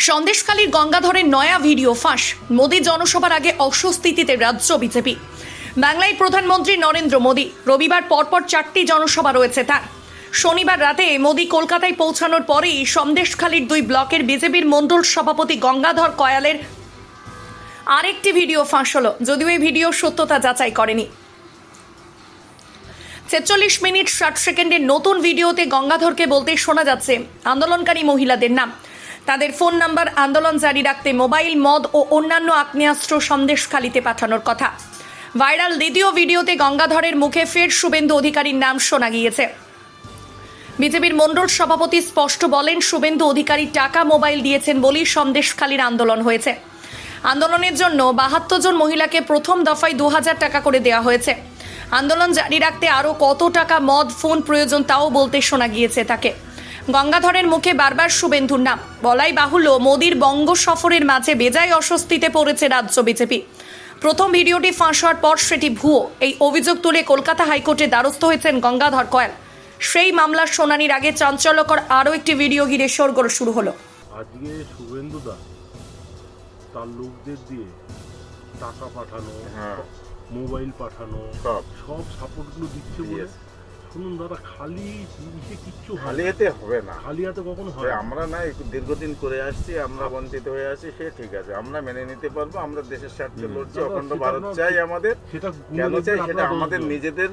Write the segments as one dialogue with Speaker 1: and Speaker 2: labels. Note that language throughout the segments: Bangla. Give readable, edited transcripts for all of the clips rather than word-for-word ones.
Speaker 1: সন্দেশখালীর গঙ্গাধরের নয়া ভিডিও ফাঁস। মোদী জনসভার আগে অস্বস্তিতে রাজ্য বিজেপি। বাংলায় প্রধানমন্ত্রী নরেন্দ্র মোদী রবিবার পরপর 4টি জনসভা রয়েছে তার। শনিবার রাতে মোদী কলকাতায় পৌঁছানোর পরেই সন্দেশখালীর 2 ব্লকের বিজেপির মণ্ডল সভাপতি গঙ্গাধর কয়ালের আরেকটি ভিডিও ফাঁস হলো, যদিও এই ভিডিও সত্যতা যাচাই করেনি। ৪৬ মিনিট 60 সেকেন্ডের নতুন ভিডিওতে গঙ্গাধরকে বলতে শোনা যাচ্ছে আন্দোলনকারী মহিলাদের নাম, তাদের ফোন নাম্বার, আন্দোলন জারি রাখতে মোবাইল, মদ ও অন্যান্য আগ্নেয়াস্ত্র সন্দেশখালীতে পাঠানোর কথা। ভাইরাল দ্বিতীয় ভিডিওতে গঙ্গাধরের মুখে ফের শুভেন্দু অধিকারীর নাম শোনা গিয়েছে। বিজেপির মণ্ডল সভাপতি স্পষ্ট বলেন, শুভেন্দু অধিকারী টাকা, মোবাইল দিয়েছেন বলেই সন্দেশখালীর আন্দোলন হয়েছে। আন্দোলনের জন্য 72 জন মহিলাকে প্রথম দফায় 2000 টাকা করে দেওয়া হয়েছে। আন্দোলন জারি রাখতে আরও কত টাকা, মদ, ফোন প্রয়োজন তাও বলতে শোনা গিয়েছে তাকে। গঙ্গাধরের মুখে বারবার শুভেন্দুর নাম। বলাই বাহুল্য, মোদীর বঙ্গ সফরের মাঝে বেজায় অস্বস্তিতে পড়েছে রাজ্য বিজেপি। প্রথম ভিডিওটি ফাঁস হওয়ার পর সেটি ভুয়ো, এই অভিযোগ তুলে কলকাতা হাইকোর্টে দ্বারস্থ হয়েছেন গঙ্গাধর কয়াল। সেই মামলার শুনানির আগে চাঞ্চল্যকর আরও একটি ভিডিও ঘিরে শোরগোল শুরু হলো।
Speaker 2: আজকে শুভেন্দু দা তার লোকদের দিয়ে টাকা পাঠানো, মোবাইল পাঠানো, সব সাপোর্টগুলো দিচ্ছে বলে। শুনুন দাদা, খালি জিনিসে কিচ্ছু
Speaker 3: খালি হাতে হবে না,
Speaker 2: খালি হাতে কখনো হয় না।
Speaker 3: আমরা না দীর্ঘদিন করে আসছি, আমরা বঞ্চিত হয়ে আসছি, সে ঠিক আছে, আমরা মেনে নিতে পারবো। আমরা দেশের স্বার্থে লড়ছি, অখণ্ড ভারত চাই আমাদের।
Speaker 2: সেটা
Speaker 3: কেন চাই সেটা আমাদের নিজেদের,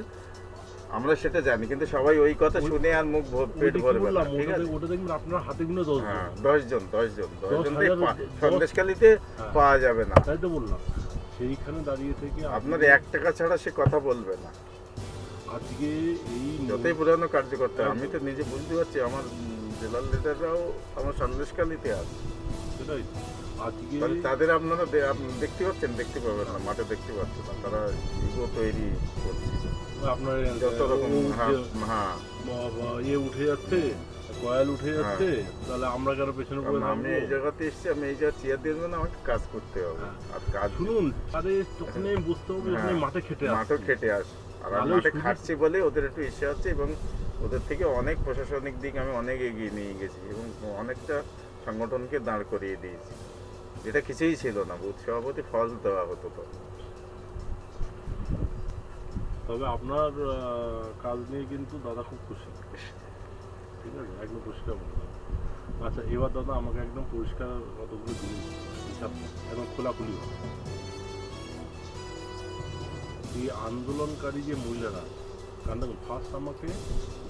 Speaker 3: আমরা সেটা জানি, কিন্তু সবাই ওই কথা শুনে আর মুখ পেট ভরবে না। ঠিক আছে,
Speaker 2: ওটা দেখবেন আপনার হাতে গুলো
Speaker 3: 10 জন সন্দেশখালীতে পাওয়া যাবে না।
Speaker 2: তাই তো বললাম, সেইখানে দাঁড়িয়ে থেকে
Speaker 3: আপনার 1 টাকা ছাড়া সে কথা বলবে না।
Speaker 2: আজকে এই
Speaker 3: যতই পুরানো কার্যকর্তা, আমি তো নিজে বুঝতে পারছি, আমার জেলার লিডাররাও আমার সন্দেশখালীতে আছে।
Speaker 2: সেটাই আজকে
Speaker 3: তাদের আপনারা দেখতে পাচ্ছেন, দেখতে পাবেন না, মাঠে দেখতে পাচ্ছেন না, তারা ইগো তৈরি করছে।
Speaker 2: আপনার
Speaker 3: যত রকম
Speaker 2: ইয়ে উঠে যাচ্ছে, কয়েল উঠে যাচ্ছে, তাহলে আমরা কেন পেছনে পড়ে থাকবো?
Speaker 3: আমি এই জায়গাতে এসেছি, আমি এই জায়গা চেয়ার দিয়ে দেবেন, আমাকে কাজ করতে হবে। আর কাজ
Speaker 2: শুনুন, আরে তখনই আমি বুঝতে পারবো যখন মাঠে খেটে আসে।
Speaker 3: আর আমি মাঠে খাটছি বলে ওদের একটু ইচ্ছে হচ্ছে, এবং ওদের থেকে অনেক প্রশাসনিক দিক আমি অনেক এগিয়ে নিয়ে গেছি, এবং অনেকটা সংগঠনকে দাঁড় করিয়ে দিয়েছি, যেটা কিছুই ছিল না। বুথ সভাপতি ফল দেওয়া হতো।
Speaker 2: তবে আপনার কাজ নিয়ে কিন্তু দাদা খুব খুশি, ঠিক আছে, একদম পরিষ্কার বললাম। আচ্ছা, এবার দাদা আমাকে একদম পরিষ্কার কতগুলো জিনিস হিসাব একদম খোলাখুলি হবে। এই আন্দোলনকারী যে মহিলারা, কারণ দেখুন, ফার্স্ট আমাকে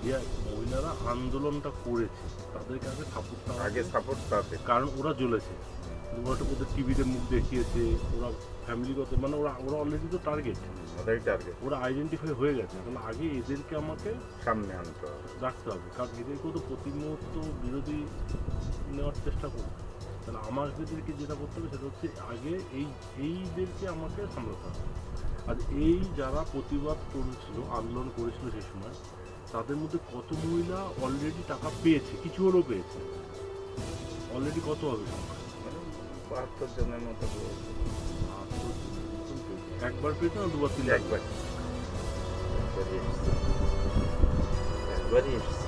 Speaker 2: যে মহিলারা আন্দোলনটা করেছে তাদেরকে আগে সাপোর্ট তাদের, কারণ ওরা জ্বলেছে, ওদের টিভিতে মুখ দেখিয়েছে, ওরা ফ্যামিলিগত, মানে ওরা অলরেডি তো টার্গেট, ওরা আইডেন্টিফাই হয়ে গেছে। তাহলে আগে এদেরকে আমাকে সামনে আনতে হবে, রাখতে হবে, কারণ এদেরকেও তো প্রতি মুহূর্ত বিরোধী নেওয়ার চেষ্টা করবে। তাহলে আমাদেরকে যেটা করতে হবে সেটা হচ্ছে আগে এইদেরকে আমাকে সামলাতে হবে। আর এই যারা প্রতিবাদ করেছিল, আন্দোলন করেছিল সে সময়, তাদের মধ্যে কত মহিলা অলরেডি টাকা পেয়েছে, কিছু হলেও পেয়েছে, অলরেডি কত হবে?
Speaker 3: 72 জনের মতো।
Speaker 2: একবার পেয়েছে না দুবার, তিন?
Speaker 3: একবারই এসছে।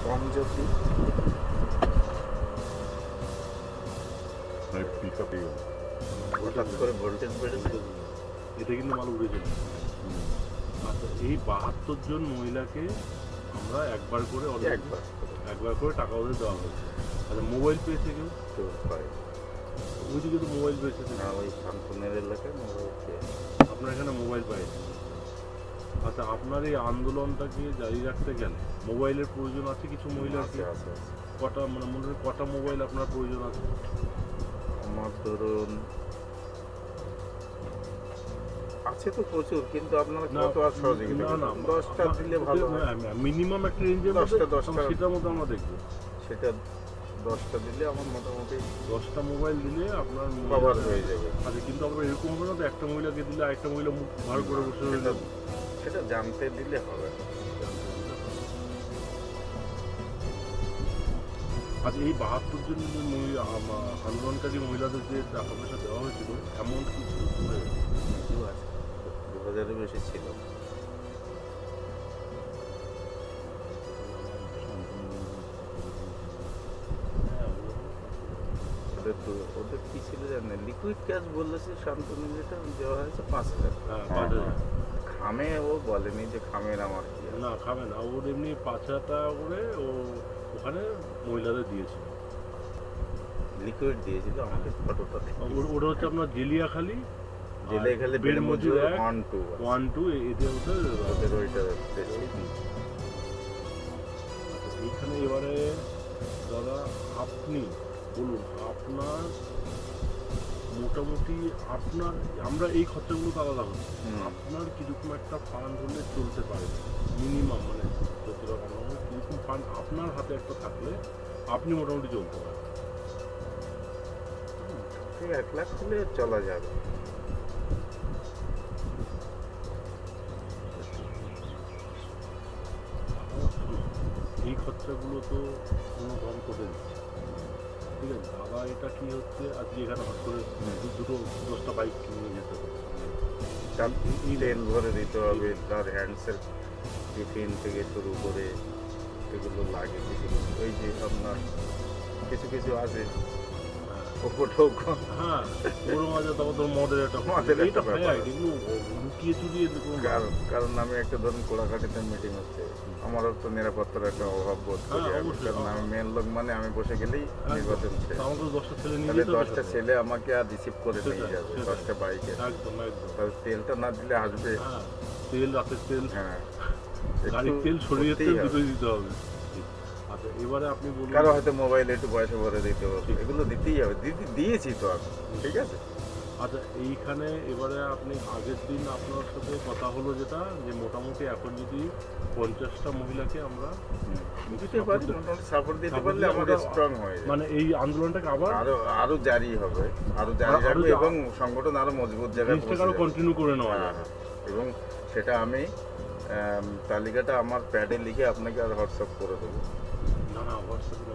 Speaker 3: কম যদি হঠাৎ করে ভোল্টেজ বেড়েছে,
Speaker 2: এটা কিন্তু মাল উড়ে যাবে। আচ্ছা, এই 72 জন মহিলাকে আমরা একবার করে টাকা ওদের দেওয়া হয়েছে। আচ্ছা, মোবাইল পেয়েছে কেউ? ওইদিকে তো মোবাইল পেয়েছে না,
Speaker 3: ওই শান্তনের এলাকায় মোবাইল পেয়েছে।
Speaker 2: আপনার এখানে মোবাইল পাইছে। আচ্ছা, আপনার এই আন্দোলনটাকে জারি রাখতে গেলে মোবাইলের প্রয়োজন আছে কিছু মহিলার?
Speaker 3: আছে।
Speaker 2: কটা, মানে মনে হয় কটা মোবাইল আপনার প্রয়োজন আছে?
Speaker 3: আমার ধরুন আছে তো প্রচুর, কিন্তু আপনারা কত আর সহযোগিতা?
Speaker 2: না,
Speaker 3: 10টা দিলে ভালো হয়।
Speaker 2: মিনিমাম একটা রেঞ্জের
Speaker 3: 10টা
Speaker 2: সেটার মধ্যে আমরা দেখবো।
Speaker 3: সেটা 10টা দিলে আমার মোটামুটি
Speaker 2: 10টা মোবাইল দিলে আপনার
Speaker 3: কভার হয়ে যাবে।
Speaker 2: আচ্ছা, কিন্তু আমরা এরকম হবে না তো একটা মহিলাকে দিলে আরেকটা মহিলা মুখ ভার করে বসে রইল?
Speaker 3: সেটা জানতে দিলে হবে।
Speaker 2: আজ এই 72 জন আন্দোলনকারী মহিলাদের যে টাকা পয়সা দেওয়া হয়েছিল, অ্যামাউন্ট কিছু
Speaker 3: 10,000-এর বেশি ছিল। ওদের কি ছিল জানেন, লিকুইড ক্যাশ বলেছে শান্তনু, যেটা দেওয়া হয়েছে 5,000।
Speaker 2: হ্যাঁ 5,000।
Speaker 3: খামে ও বলেনি যে খামের আমার কি আছে।
Speaker 2: না খাবে না, ওর এমনি 5,000 টাকা করে ও ওখানে মহিলাদের দিয়েছিল,
Speaker 3: লিকুইড দিয়েছিল আমাকে ফটোটা।
Speaker 2: ওটা হচ্ছে আপনার জেলিয়াখালি,
Speaker 3: জেলিয়াখালি বেড়ে মজুর 1-2
Speaker 2: এতে
Speaker 3: ওদের ওইটা বেশি।
Speaker 2: এইখানে এবারে দাদা আপনি বলুন, আপনার মোটামুটি আপনার, আমরা এই খরচাগুলো তো আলাদা হচ্ছে, আপনার কিরকম একটা ফান্ড হলে চলতে পারে মিনিমাম, মানে যতটা কিরকম ফান্ড আপনার হাতে একটা থাকলে আপনি মোটামুটি চলতে পারেন?
Speaker 3: 1 লাখ হলে চলা যাবে।
Speaker 2: এই খরচাগুলো তো কোনো কম করে দিচ্ছে, ঠিক আছে দাদা। এটা কি হচ্ছে, আজকে এখানে হট করে 10টা বাইক কিনে যেতে হবে,
Speaker 3: তেল ভরে দিতে হবে, তার হ্যান্ডসের টিফিন থেকে শুরু করে এগুলো লাগে কিছু। ওই যে আপনার কিছু কিছু আছে
Speaker 2: হ্যাঁ ওর মাঝে তখন তোর মদের একটা এইটা ব্যাপার, এগুলো লুকিয়ে চুরিয়ে
Speaker 3: কারণ আমি একটা ধরুন কোলাঘাটিতে মিটিং হচ্ছে, আমারও তো নিরাপত্তার একটা অভাব বোধ করি, কারণ আমি মেন লোক, মানে আমি বসে গেলেই নির্বাচন শেষ।
Speaker 2: আমাকে 10টা ছেলে নিয়ে
Speaker 3: তাহলে 10টা ছেলে আমাকে আর রিসিভ করে নিয়ে যাবে, 10টা বাইকে।
Speaker 2: একদম একদম,
Speaker 3: তাহলে তেলটা না দিলে আসবে।
Speaker 2: তেল, রাতের তেল,
Speaker 3: হ্যাঁ
Speaker 2: গাড়ির তেল, শরীরের তেল দুটোই দিতে হবে। আচ্ছা এবারে আপনি বলুন,
Speaker 3: কারো হয়তো মোবাইলে একটু পয়সা ভরে দিতে হবে, এগুলো দিতেই হবে, দিয়েছি তো আমি, ঠিক আছে।
Speaker 2: আচ্ছা এইখানে এবারে আপনি আগের দিন আপনার সাথে কথা হলো যেটা, যে মোটামুটি এখন যদি 50টা মহিলাকে আমরা
Speaker 3: দিতে পারি, মোটামুটি সাপোর্ট দিতে পারলে আমাদের স্ট্রং হয়ে যাবে,
Speaker 2: মানে এই আন্দোলনটাকে আবার
Speaker 3: আরো জারি হবে, আরো জারি রাখবে এবং সংগঠন আরো মজবুত জায়গায়
Speaker 2: আরো কন্টিনিউ করে নেওয়া যাবে।
Speaker 3: এবং সেটা আমি তালিকাটা আমার প্যাডে লিখে আপনাকে আর হোয়াটসঅ্যাপ করে দেবো।
Speaker 2: না না হোয়াটসঅ্যাপে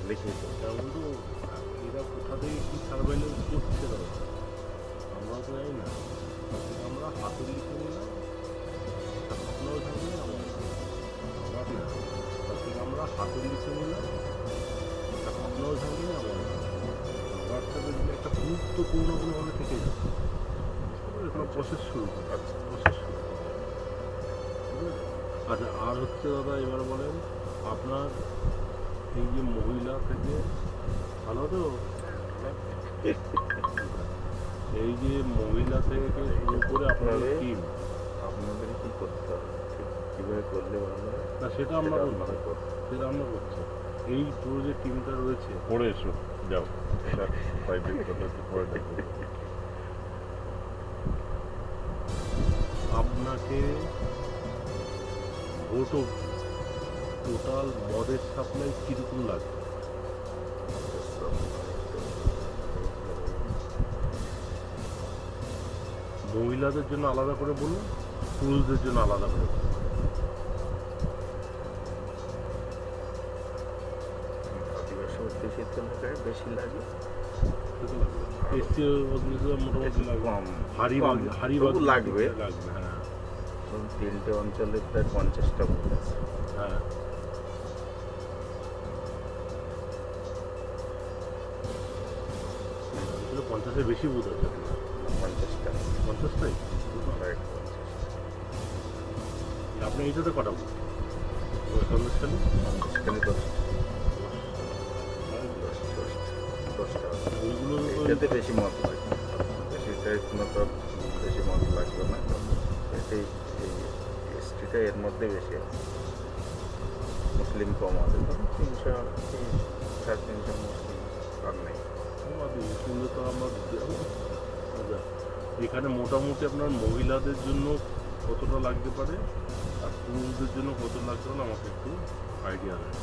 Speaker 3: লিখে
Speaker 2: তেমন তো এরা কোথা থেকে কি সার্ভেলেন্স করছে দাদা আমরা তো জানি না, আমরা হাতে লিখে নিলাম, আপনারাও জানবেন আমার না, তার থেকে আমরা হাতে লিখে নিলাম, আপনারাও জানবেন আমার হোয়াটসঅ্যাপে দিলে একটা গুরুত্বপূর্ণ কোনোভাবে থেকে যাবে, কোনো প্রসেস শুরু করে, প্রসেস শুরু করে। আচ্ছা আর হচ্ছে দাদা এবার বলেন, আপনার এই যে মহিলা থেকে ভালো তো, এই যে মহিলা থেকে শুরু করে আপনাদের টিম,
Speaker 3: আপনাদের কি করতে হবে, কীভাবে করলে ভালো হয়,
Speaker 2: না সেটা আমরা সেটা আমরা করছি। এই পুরো যে টিমটা রয়েছে, পড়ে এসো যাও, এটা প্রাইভেট কথা পরে দেখবো। আপনাকে ভোটও টোটাল মদের সাপ্লাই কীরকম লাগে? মহিলাদের জন্য আলাদা করে বলুন, পুরুষদের জন্য আলাদা করে বলুন।
Speaker 3: আদিবাসী অধ্যুষিত এলাকায় বেশি লাগে,
Speaker 2: মোটামুটি
Speaker 3: তবু লাগবে।
Speaker 2: হ্যাঁ
Speaker 3: 3টে অঞ্চলে প্রায় 50টা বুথ আছে।
Speaker 2: হ্যাঁ আসলে 50-এর বেশি বুথ আছে,
Speaker 3: 50টা
Speaker 2: 50টাই। আপনি এইটাতে কটা বুথ? সন্দেশখালী
Speaker 3: 10টা
Speaker 2: ওইগুলো
Speaker 3: এটাতে বেশি মত লাগে, বেশিটাই কোনো তো বেশি মত লাগবে না, এটাই এই স্ট্রিটে এর মধ্যে বেশি আছে। মুসলিম কম আছে, 330-350 মুসলিম আর নেই।
Speaker 2: সুন্দর তো আমরা আচ্ছা এখানে মোটামুটি আপনার মহিলাদের জন্য কতটা লাগতে পারে আর পুরুষদের জন্য কত লাগতে পারে আমাকে একটু আইডিয়া দেয়।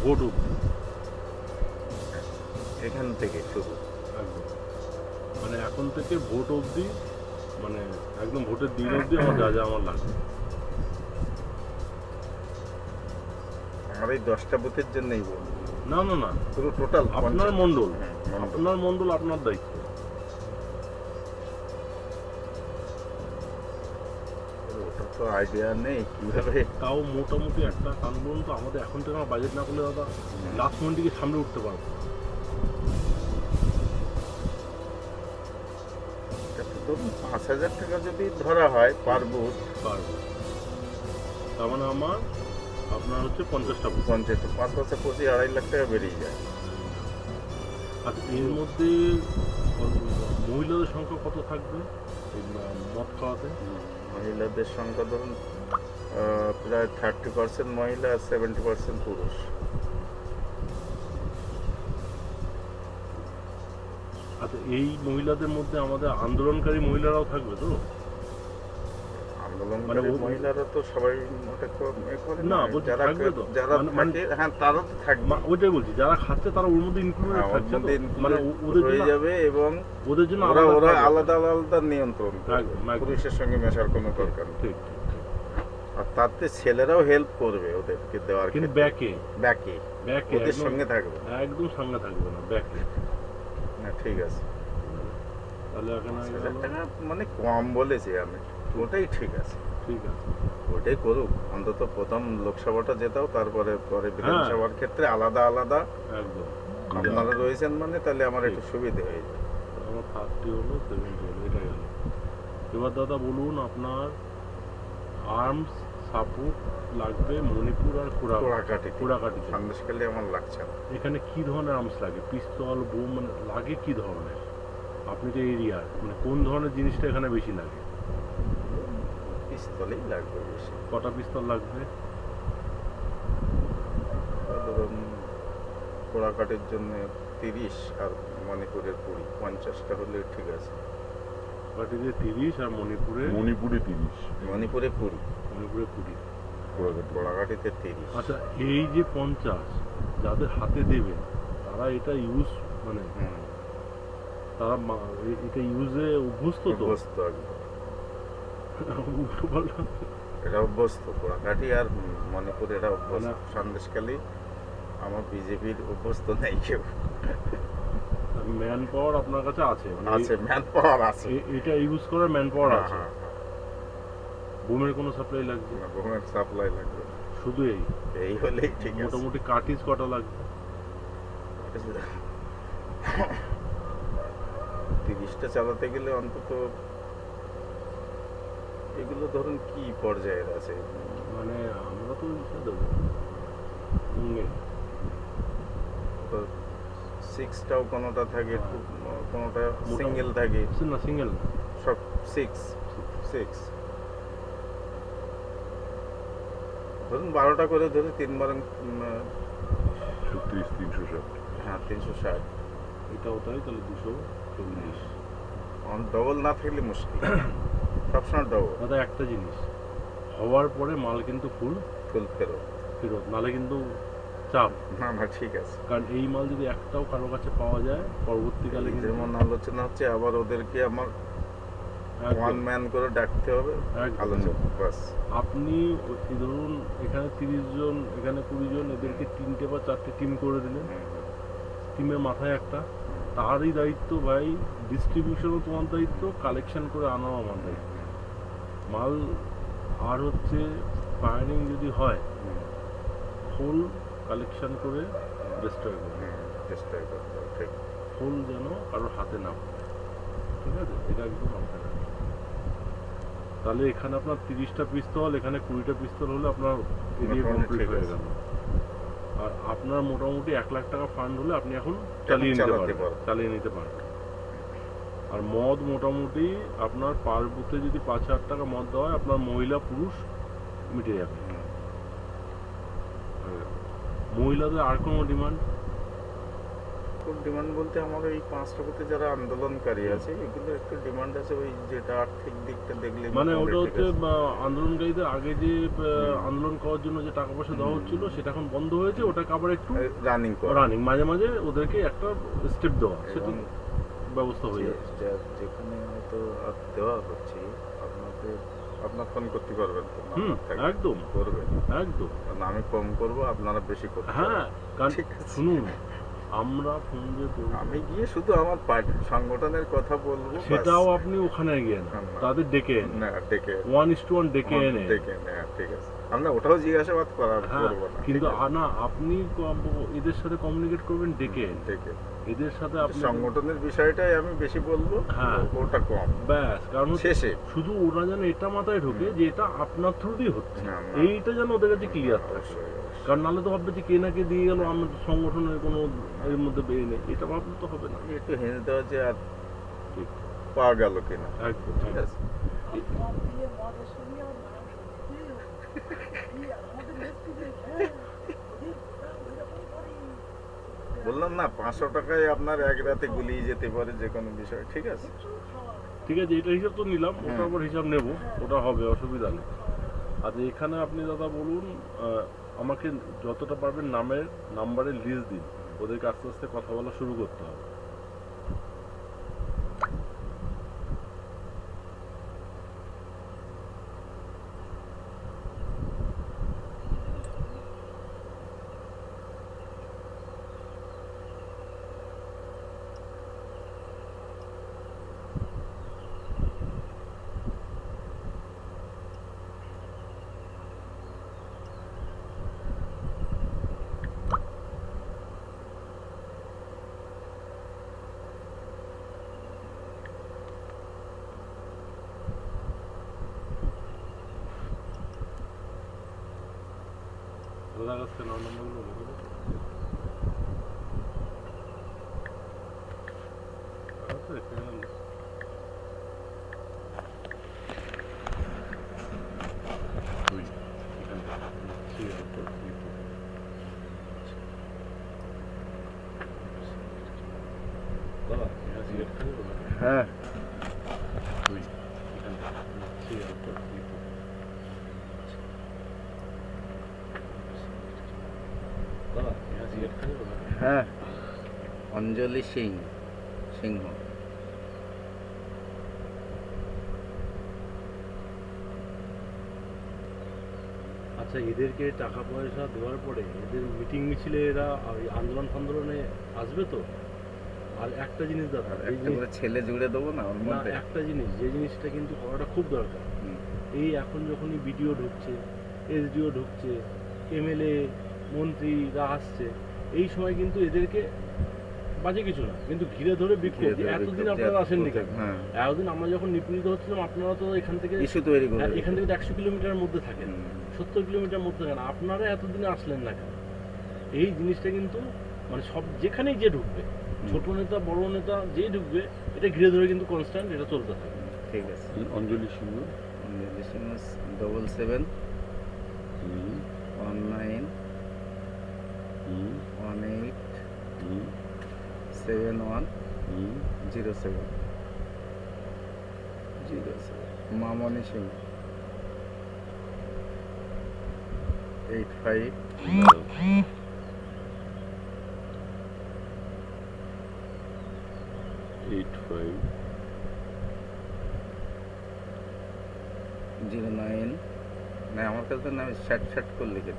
Speaker 2: ভোট অবধি
Speaker 3: এখান থেকে শুরু
Speaker 2: একদম, মানে এখন থেকে ভোট অবধি, মানে একদম ভোটের দিন অবধি আমার যা যা আমার লাগবে।
Speaker 3: আমার এই 10টা বুথের জন্যই বলবো,
Speaker 2: না না না
Speaker 3: পুরো টোটাল
Speaker 2: আপনার মণ্ডল, আপনার মণ্ডল, আপনার দায়িত্ব।
Speaker 3: তো আইডিয়া নেই কিভাবে।
Speaker 2: তাও মোটামুটি একটা কারণ বলুন তো, আমাদের এখন থেকে আমার বাজেট না করলে দাদা লাস্ট মোমেন্টে সামনে উঠতে পারবো না।
Speaker 3: ধরুন 5,000 টাকা যদি ধরা হয় পার বুথ,
Speaker 2: পারবো। তার মানে আমার আপনার হচ্ছে 50টা বুথ।
Speaker 3: 50 5 বছর 25-2.5 লাখ টাকা বেরিয়ে যায়।
Speaker 2: আর এর মধ্যে মহিলাদের সংখ্যা কত থাকবে এই মদ খাওয়াতে?
Speaker 3: মহিলাদের সংখ্যা ধরুন প্রায় 30% মহিলা, 70% পুরুষ।
Speaker 2: আচ্ছা, এই মহিলাদের মধ্যে আমাদের আন্দোলনকারী মহিলারাও থাকবে তো?
Speaker 3: আন্দোলনকারী মহিলারা তো সবাই মোটে করে
Speaker 2: না,
Speaker 3: না,
Speaker 2: বলছি
Speaker 3: যারা
Speaker 2: থাকবে তো?
Speaker 3: যারা থাকে, হ্যাঁ তারা তো থাকবে।
Speaker 2: ওইটাই বলছি, যারা খাচ্ছে তারা ওর মধ্যে ইনক্লুডেড
Speaker 3: হ্যাঁ, ওর
Speaker 2: থাকছে তো?
Speaker 3: মধ্যে
Speaker 2: মানে
Speaker 3: include
Speaker 2: ওদের
Speaker 3: হয়ে
Speaker 2: জন্য
Speaker 3: যাবে এবং
Speaker 2: ওদের জন্য
Speaker 3: ওরা
Speaker 2: আলাদা
Speaker 3: আলাদা নিয়ন্ত্রণ করবে।
Speaker 2: একদম, একদম।
Speaker 3: পুরুষের সঙ্গে মেশার কোনো দরকার নেই।
Speaker 2: ঠিক ঠিক ঠিক।
Speaker 3: আর তাতে ছেলেরাও হেল্প করবে ওদেরকে দেওয়ার
Speaker 2: কিন্তু
Speaker 3: ক্ষেত্রে।
Speaker 2: ব্যাকে
Speaker 3: ব্যাকে ওদের সঙ্গে থাকবে।
Speaker 2: একদম সঙ্গে থাকবে না, ব্যাকে।
Speaker 3: না ঠিক আছে,
Speaker 2: তাহলে এখানে
Speaker 3: 5,000 টাকা মানে কম বলেছি আমি, ওটাই ঠিক আছে।
Speaker 2: ঠিক আছে,
Speaker 3: ওটাই করুক, অন্তত প্রথম লোকসভাটা জেতাও, তারপরে পরে বিধানসভার ক্ষেত্রে আলাদা
Speaker 2: একদম।
Speaker 3: আপনারা রয়েছেন মানে তাহলে আমার একটু সুবিধে হয়ে যায়।
Speaker 2: আমার 30 হলো, 70 হলো, এটা গেল। এবার দাদা বলুন, আপনার আর্মস সাপোর্ট লাগবে মণিপুর আর কোড়াকাটি।
Speaker 3: সন্দেশখালী আমার লাগছে না।
Speaker 2: এখানে কি ধরনের আর্মস লাগে? পিস্তল, বোম, মানে লাগে কি ধরনের? আপনি তো এরিয়া, মানে কোন ধরনের জিনিসটা এখানে বেশি লাগে?
Speaker 3: পিস্তলই লাগবে বেশি।
Speaker 2: কটা পিস্তল লাগবে?
Speaker 3: ধরুন কোড়াকাটির জন্য 30 আর মণিপুরের 20, 50টা হলে ঠিক আছে।
Speaker 2: কোড়াকাটিতে 30 আর মণিপুরে
Speaker 3: 30, মণিপুরে 20,
Speaker 2: 20।
Speaker 3: কোড়াকাটিতে 30।
Speaker 2: আচ্ছা, এই যে 50 যাদের হাতে দেবেন তারা এটা ইউজ মানে তারা এটা ইউজে অভ্যস্ত তো?
Speaker 3: অভ্যস্ত একদম।
Speaker 2: উল্টো পাল্টা
Speaker 3: এটা অভ্যস্ত, কোড়াকাটি আর মণিপুর এটা অভ্যস্ত।
Speaker 2: মানে-
Speaker 3: সন্দেশখালী আমার বিজেপির অভ্যস্ত নেই কেউ।
Speaker 2: ম্যান পাওয়ার আপনার কাছে আছে? মানে
Speaker 3: আছে, ম্যান পাওয়ার আছে।
Speaker 2: এটা ইউজ করার ম্যান পাওয়ার আছে?
Speaker 3: হ্যাঁ,
Speaker 2: বোমের কোনো সাপ্লাই লাগবে?
Speaker 3: না, বোমের সাপ্লাই লাগবে।
Speaker 2: শুধু
Speaker 3: এই হলেই ঠিক আছে।
Speaker 2: মোটামুটি কার্টিজ কটা লাগবে?
Speaker 3: 30টা চালাতে গেলে অন্তত এগুলো ধরুন কি পর্যায়ের আছে?
Speaker 2: মানে আমরা তো ইসে দেবো
Speaker 3: 6টাও কোনোটা থাকে, কোনোটা
Speaker 2: মোটা-
Speaker 3: সিঙ্গেল থাকে,
Speaker 2: না, সিঙ্গেল না,
Speaker 3: সব 6 ধরুন 12টা করে ধরে 3 বার
Speaker 2: 360।
Speaker 3: হ্যাঁ 360।
Speaker 2: এটাও তাই, তাহলে 240।
Speaker 3: ডবল না থাকলে মুশকিল, সবসময় ডবল।
Speaker 2: দাদা একটা জিনিস, হওয়ার পরে মাল কিন্তু ফুল
Speaker 3: ফেরত।
Speaker 2: নাহলে কিন্তু চাপ।
Speaker 3: না ঠিক আছে।
Speaker 2: কারণ এই মাল যদি একটাও কারো কাছে পাওয়া যায় পরবর্তীকালে কিন্তু
Speaker 3: যেমন আলোচনা হচ্ছে, আবার ওদেরকে আমার
Speaker 2: একদম,
Speaker 3: ওয়ান ম্যান করে ডাকতে হবে
Speaker 2: একদম।
Speaker 3: আলোচনা, বাস।
Speaker 2: আপনি ধরুন এখানে 30 জন, এখানে 20 জন, এদেরকে 3টে বা 4টে টিম করে দিলেন, টিমের মাথায় একটা, তারই দায়িত্ব ভাই, ডিস্ট্রিবিউশনও তোমার দায়িত্ব, কালেকশন করে আনাও আমার দায়িত্ব। মাল আর হচ্ছে ফায়ারিং যদি হয় ফুল কালেকশন করে ডিস্ট্রয় করবে,
Speaker 3: চেষ্টা করতে হবে, ঠিক।
Speaker 2: ফুল যেন কারোর হাতে না পড়ে, ঠিক আছে? এটা একদম মাথায় রাখবেন। তাহলে এখানে আপনার 30টা পিস্তল, এখানে 20টা পিস্তল হলে আপনার এরিয়া কমপ্লিট
Speaker 3: ঠিক
Speaker 2: হয়ে
Speaker 3: আছে।
Speaker 2: গেল। আর আপনার মোটামুটি 1 লাখ টাকা ফান্ড হলে আপনি এখন চালিয়ে নিতে পারবেন। আর মদ মোটামুটি আপনার পার বুথে যদি 5,000 টাকা মদ দেওয়া হয়, আপনার মহিলা পুরুষ মিটে যাবে। মহিলাদের আর কোনো ডিমান্ড?
Speaker 3: ডিমান্ড বলতে আমার এই 5টা বুথে যারা আন্দোলনকারী আছে এগুলো একটু ডিমান্ড আছে, ওই যেটা আর্থিক দিকটা দেখলে
Speaker 2: মানে
Speaker 3: মোটামুটি
Speaker 2: ওটা
Speaker 3: ঠিক
Speaker 2: হচ্ছে
Speaker 3: আছে।
Speaker 2: আন্দোলনকারীদের আগে যে আন্দোলন করার জন্য যে টাকা পয়সা দেওয়া হচ্ছিল সেটা এখন বন্ধ হয়েছে, ওটাকে আবার একটু
Speaker 3: রানিং করা,
Speaker 2: রানিং, মাঝে মাঝে ওদেরকে একটা স্টেপ দেওয়া, সেটা
Speaker 3: এবং
Speaker 2: ব্যবস্থা হয়ে যাচ্ছে।
Speaker 3: যেখানে হয়তো আর দেওয়া হচ্ছে আপনার ফোন করতে পারবেন তো, নাম্বার থাকবে,
Speaker 2: একদম
Speaker 3: করবেন।
Speaker 2: একদম।
Speaker 3: কারণ আমি কম করব, আপনারা বেশি করবেন।
Speaker 2: হ্যাঁ, কারণ
Speaker 3: ঠিক আছে।
Speaker 2: শুনুন, আমরা ফোন যে করবো
Speaker 3: আমি গিয়ে শুধু আমার পার্টি সংগঠনের কথা বলবো, বাস।
Speaker 2: সেটাও আপনি ওখানে গিয়ে না, তাদের ডেকে এনে
Speaker 3: না ডেকে
Speaker 2: 1:1 ডেকে এনে
Speaker 3: ডেকে হ্যাঁ ঠিক আছে, আমরা ওটাও জিজ্ঞাসাবাদ
Speaker 2: হ্যাঁ,
Speaker 3: করবো না,
Speaker 2: কিন্তু
Speaker 3: ঠিক আছে?
Speaker 2: না আপনি এদের সাথে কমিউনিকেট করবেন ডেকে এনে।
Speaker 3: ডেকে
Speaker 2: এদের সাথে আপনি
Speaker 3: সংগঠনের বিষয়টাই আমি বেশি বলবো,
Speaker 2: হ্যাঁ।
Speaker 3: ওটা কম
Speaker 2: ব্যাস, কারণ
Speaker 3: শেষে
Speaker 2: শুধু ওরা যেন এটা মাথায় ঢোকে যে এটা আপনার থ্রু দিয়ে হচ্ছে,
Speaker 3: না, না।
Speaker 2: এইটা যেন ওদের কাছে ক্লিয়ার থাকে।
Speaker 3: অবশ্যই, অবশ্যই।
Speaker 2: কারণ নাহলে তো ভাববে যে কে না কে দিয়ে গেল, আমার সংগঠনের কোনো এর মধ্যে বেরিয়ে নেই, এটা ভাবলে তো হবে না।
Speaker 3: একটু হেনে দেওয়া যে আর
Speaker 2: ঠিক,
Speaker 3: পাওয়া গেল কিনা,
Speaker 2: একদম
Speaker 3: ঠিক আছে? বললাম না 500 টাকায় আপনার এক রাতে গুলিয়ে যেতে পারে যে কোনো বিষয়, ঠিক আছে?
Speaker 2: ঠিক আছে, এটা হিসাব তো নিলাম, ওটার উপর হিসাব নেব, ওটা হবে, অসুবিধা নেই। আর এখানে আপনি দাদা বলুন, আমাকে যতটা পারবেন নাম্বারের লিস্ট দিন, ওদেরকে আস্তে আস্তে কথা বলা শুরু করতে হবে। দাদা কাছে নম্বরগুলো বলে দেবো। আছে এখানে। দুই, এখানে থ্রি, ফোর, থ্রি, ফোর। দাদা এখানে সিলেক্ট করে দেবো।
Speaker 3: হ্যাঁ
Speaker 2: দুই, এখানে থ্রি, ফোর, থ্রি, ফোর। দাদা এখানে সিলেক্ট করে দেবো।
Speaker 3: হ্যাঁ অঞ্জলি সিংহ
Speaker 2: আচ্ছা, এদেরকে টাকা পয়সা দেওয়ার পরে এদের মিটিং মিছিলে এরা ওই আন্দোলনে আসবে তো? আর একটা জিনিস দাদা,
Speaker 3: আর একটা করে ছেলে জুড়ে দেবো না ওর
Speaker 2: না
Speaker 3: মধ্যে,
Speaker 2: একটা জিনিস, যে জিনিসটা কিন্তু করাটা খুব দরকার। এই এখন যখনই বিডিও ঢুকছে, এসডিও ঢুকছে, এমএলএ মন্ত্রীরা আসছে, এই সময় কিন্তু এদেরকে বাজে কিছু না, কিন্তু ঘিরে ধরে বিক্ষোভ, যে এতদিন আপনারা আসেননি কেন? এতদিন আমরা যখন নিপীড়িত হচ্ছিলাম, আপনারা তো এখান থেকে
Speaker 3: ইস্যু তৈরি করে
Speaker 2: এখান থেকে 100 কিলোমিটারের মধ্যে থাকেন, 70 কিলোমিটার মধ্যে থাকেন, আপনারা এতদিনে আসলেন না কেন? এই জিনিসটা কিন্তু মানে সব যেখানেই যে ঢুকবে, ছোট নেতা বড় নেতা যে ঢুকবে, এটা ঘিরে ধরে কিন্তু কনস্ট্যান্ট এটা চলতে থাকে।
Speaker 3: ঠিক আছে।
Speaker 2: অঞ্জলি সিংহ
Speaker 3: 77 19 18 71 07 মামনি সিং 85
Speaker 2: 85
Speaker 3: 09 না আমার কাছে তো নাম শার্ট করে লিখে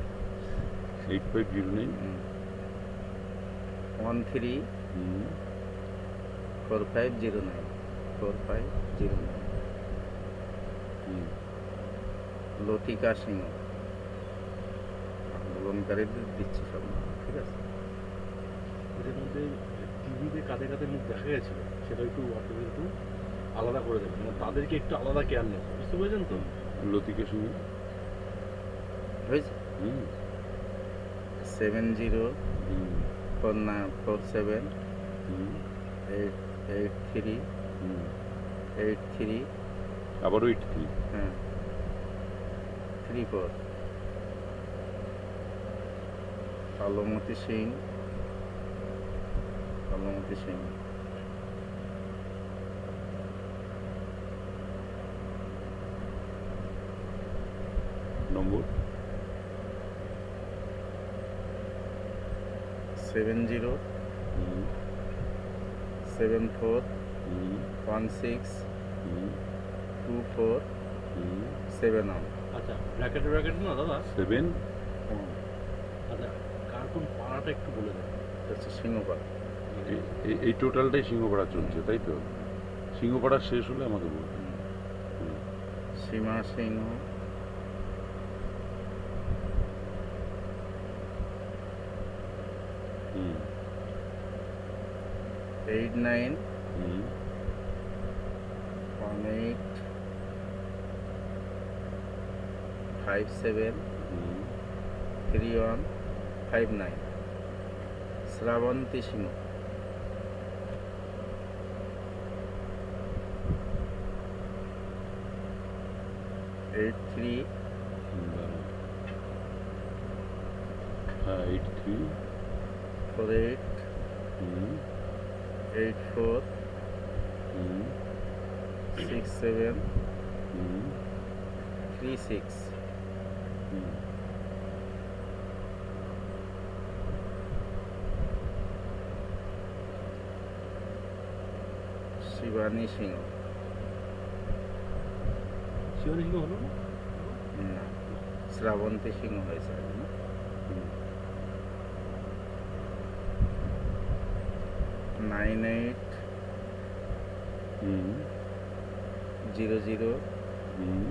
Speaker 2: 8509
Speaker 3: 13 4509 লতিকা সিংহ আন্দোলনকারীদের দিচ্ছে সব, ঠিক আছে?
Speaker 2: এদের মধ্যে টিভিতে কাদের কাদের মুখ দেখা গেছিল, সেটা একটু আপনি কিন্তু আলাদা করে দেবেন, মানে তাদেরকে একটু আলাদা কেয়ার নেবেন, বুঝতে পেরেছেন তো? লতিকা সিংহ
Speaker 3: হয়েছে 70 47 83 83
Speaker 2: আবারও 83
Speaker 3: হ্যাঁ 34 আলমতি সিং
Speaker 2: নম্বর
Speaker 3: 70 74 16 24 71।
Speaker 2: আচ্ছা, ব্র্যাকেট না দাদা 7। আচ্ছা, কার কোন পাড়াটা একটু বলে দেন।
Speaker 3: এটা হচ্ছে সিংহপাড়া।
Speaker 4: এই টোটালটাই সিংহপাড়া চলছে, তাই তো? সিংহপাড়া শেষ হলে আমাকে বলবেন।
Speaker 3: সীমা সিংহ,
Speaker 4: হুম
Speaker 3: 89
Speaker 4: হুম
Speaker 3: 18 57
Speaker 4: হুম
Speaker 3: 31 59 শ্রাবন্তী সিংহ। এইট থ্রি
Speaker 4: দাঁড়াও। হ্যাঁ 83
Speaker 3: ফোর এইট
Speaker 4: হুম
Speaker 3: 84
Speaker 4: হুম
Speaker 3: 67
Speaker 4: হুম
Speaker 3: 36
Speaker 4: হুম
Speaker 3: শিবানী সিংহ।
Speaker 2: শিবানী সিংহ হলো না?
Speaker 3: না, শ্রাবন্তী সিংহ হয়েছে আগে না?
Speaker 4: হুম
Speaker 3: 98
Speaker 4: হুম
Speaker 3: 00
Speaker 4: হুম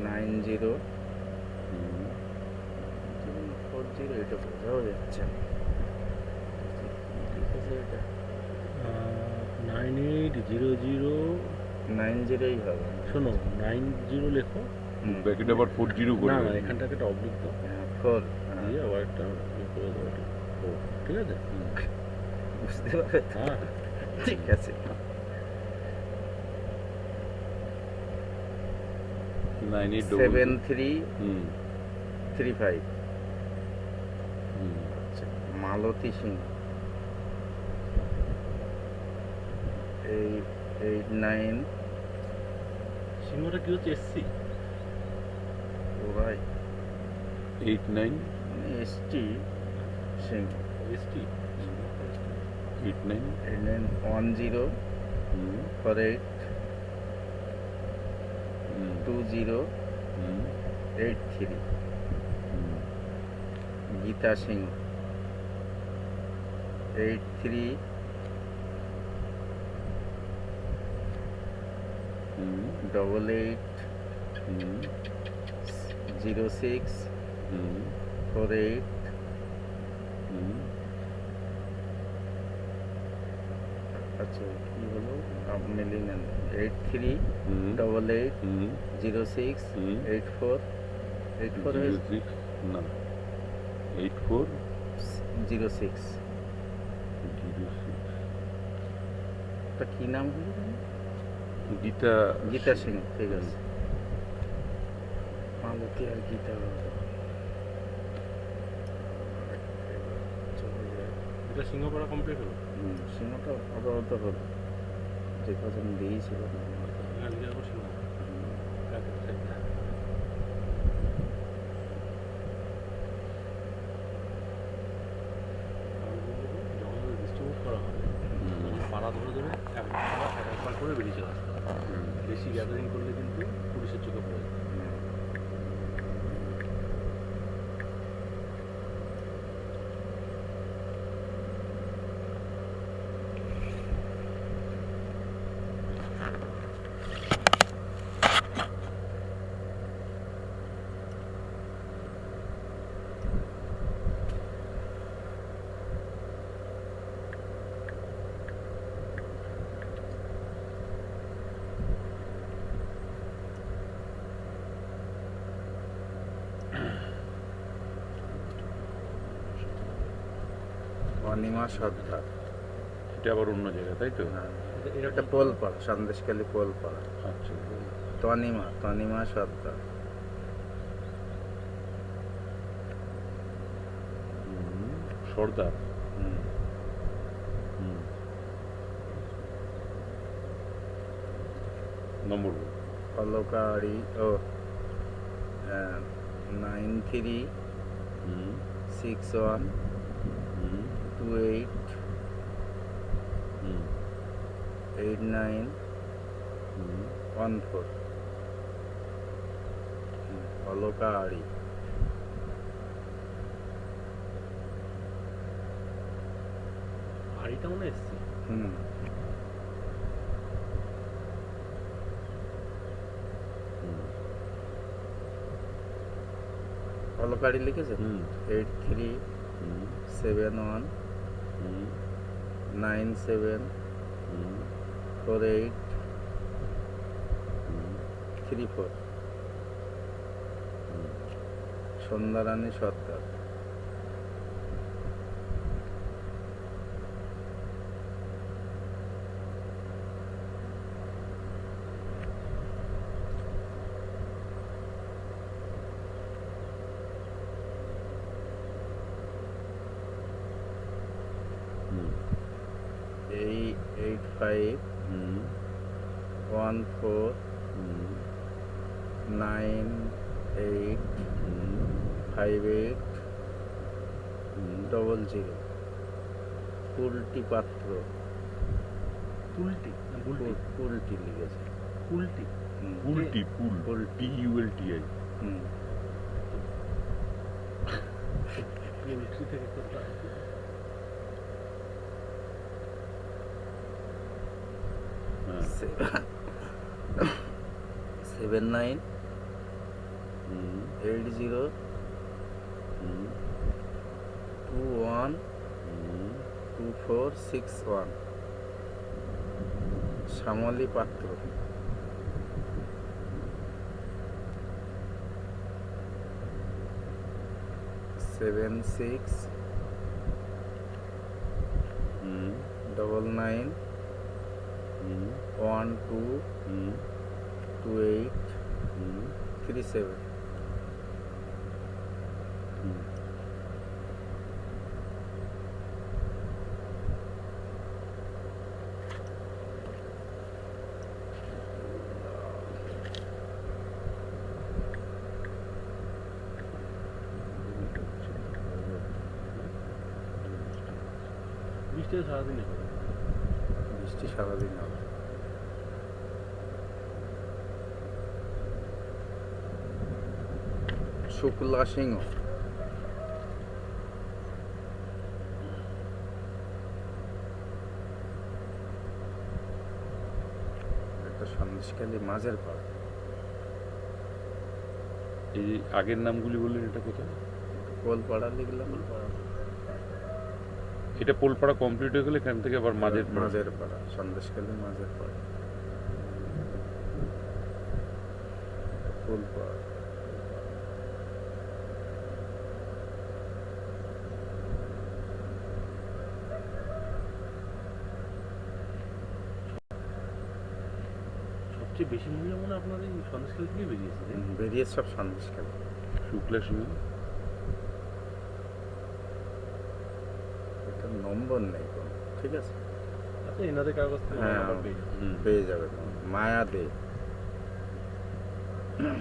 Speaker 3: 90
Speaker 4: হুম
Speaker 3: 40, এটা বোঝাও যাচ্ছে না। ঠিক আছে, এটা
Speaker 2: 9800
Speaker 3: 90ই হবে।
Speaker 2: শোনো 90 লেখো।
Speaker 4: ব্যাকেট আবার 40 করে
Speaker 2: না না,
Speaker 4: দেবেন।
Speaker 2: এখানটাকে একটা অবলিক দাও,
Speaker 3: ফোর
Speaker 2: দিয়ে আবার একটা ইয়ে করে দাও এটা। ও ঠিক আছে।
Speaker 3: বুঝতে পারবে তো?
Speaker 2: হ্যাঁ
Speaker 3: ঠিক আছে। 7335 আচ্ছা, মালতী সিংহ। 89
Speaker 2: সিংহটা কি হচ্ছে? এসসি?
Speaker 3: ও ভাই
Speaker 4: 89
Speaker 3: এসটি সিংহ।
Speaker 2: এসটি?
Speaker 4: 89
Speaker 3: 10
Speaker 4: হুম
Speaker 3: 48
Speaker 4: হুম
Speaker 3: 20
Speaker 4: হুম
Speaker 3: 83
Speaker 4: হুম
Speaker 3: গীতা সিংহ। 83
Speaker 4: হুম
Speaker 3: 88
Speaker 4: হুম
Speaker 3: 06
Speaker 4: হুম
Speaker 3: 48
Speaker 4: হুম
Speaker 3: আচ্ছা কি হলো আপনি লিখলেন 83
Speaker 4: হুম
Speaker 3: 88
Speaker 4: হুম
Speaker 3: 06
Speaker 4: হুম
Speaker 3: 84 84
Speaker 4: 06 না 84
Speaker 3: 06 তা কি নাম হলো?
Speaker 4: গীতা
Speaker 3: গীতা সিং। ঠিক আছে, মালতী আর গীতা চলে যায়।
Speaker 2: এটা সিংহপাড়া কমপ্লিট হলো।
Speaker 3: সিংহটা আপাতত হলো, যে কজন দিয়েছিল না।
Speaker 2: এখানে যাবো সিংহ। যখন ডিস্ট্রিবিউট করা হবে তখন পাড়া ধরে ধরে একবার করে বেরিয়ে চলে আসতে হবে। বেশি গ্যাদারিং করলে কিন্তু পুলিশের চোখে পড়ে যাবে।
Speaker 3: অনিমা সর্দার।
Speaker 4: এটা আবার অন্য জায়গা, তাই তো?
Speaker 3: হ্যাঁ,
Speaker 2: এটা
Speaker 3: এটা পোলপাড়া, সন্দেশখালী পোলপাড়া।
Speaker 4: আচ্ছা
Speaker 3: তনিমা সর্দার।
Speaker 4: সর্দার।
Speaker 3: হুম।
Speaker 4: হুম নম্বর বল।
Speaker 3: অলকারি ও 93
Speaker 4: হুম
Speaker 3: 61
Speaker 4: হুম
Speaker 3: 28
Speaker 4: হুম
Speaker 3: 89
Speaker 4: হুম
Speaker 3: 14 অলকারি।
Speaker 2: গাড়িটা মনে এসছে।
Speaker 3: হুম, ভালো গাড়ি লিখেছে। 8371974834 সন্ধ্যারানী সরকার। এই 8514985800 কুলটি পাত্র।
Speaker 2: পুলটি না বুলটি?
Speaker 3: কুলটি লিখেছে।
Speaker 2: পুলটি।
Speaker 4: পুলটি, পুল, PULTI।
Speaker 3: হুম,
Speaker 2: পুলটি থেকে কোথায়? 7980212461 শ্যামলী পাত্র। Seven six double nine 122837। বৃষ্টি সারাদিন হবে।
Speaker 3: বৃষ্টি সারাদিন হবে। শুক্লা সিংহ। একটা সন্দেশখালী মাঝের পাড়।
Speaker 4: এই আগের নামগুলি বললেন, এটা কোথায়?
Speaker 3: কোলপাড়া লিখলাম।
Speaker 4: এটা পোলপাড়া কমপ্লিট হয়ে গেলে এখান থেকে আবার মাঝের পাড়া।
Speaker 3: মাঝের পাড়া, সন্দেশখালী মাঝের পাড়া। কোলপাড়া।
Speaker 2: সবচেয়ে বেশি মহিলা মনে হয় আপনাদের এই সন্দেশখালী থেকে বেরিয়েছে, তাই না?
Speaker 3: বেরিয়ে সব সন্দেশখালী।
Speaker 4: শুক্লা সিংহ।
Speaker 3: একটা নম্বর নেই কোনো, ঠিক আছে?
Speaker 2: আচ্ছা, এনাদের কাগজ থেকে
Speaker 3: হ্যাঁ,
Speaker 2: নাম্বার পেয়ে যাবে।
Speaker 3: পেয়ে যাবে। মায়া দে।
Speaker 4: হুম,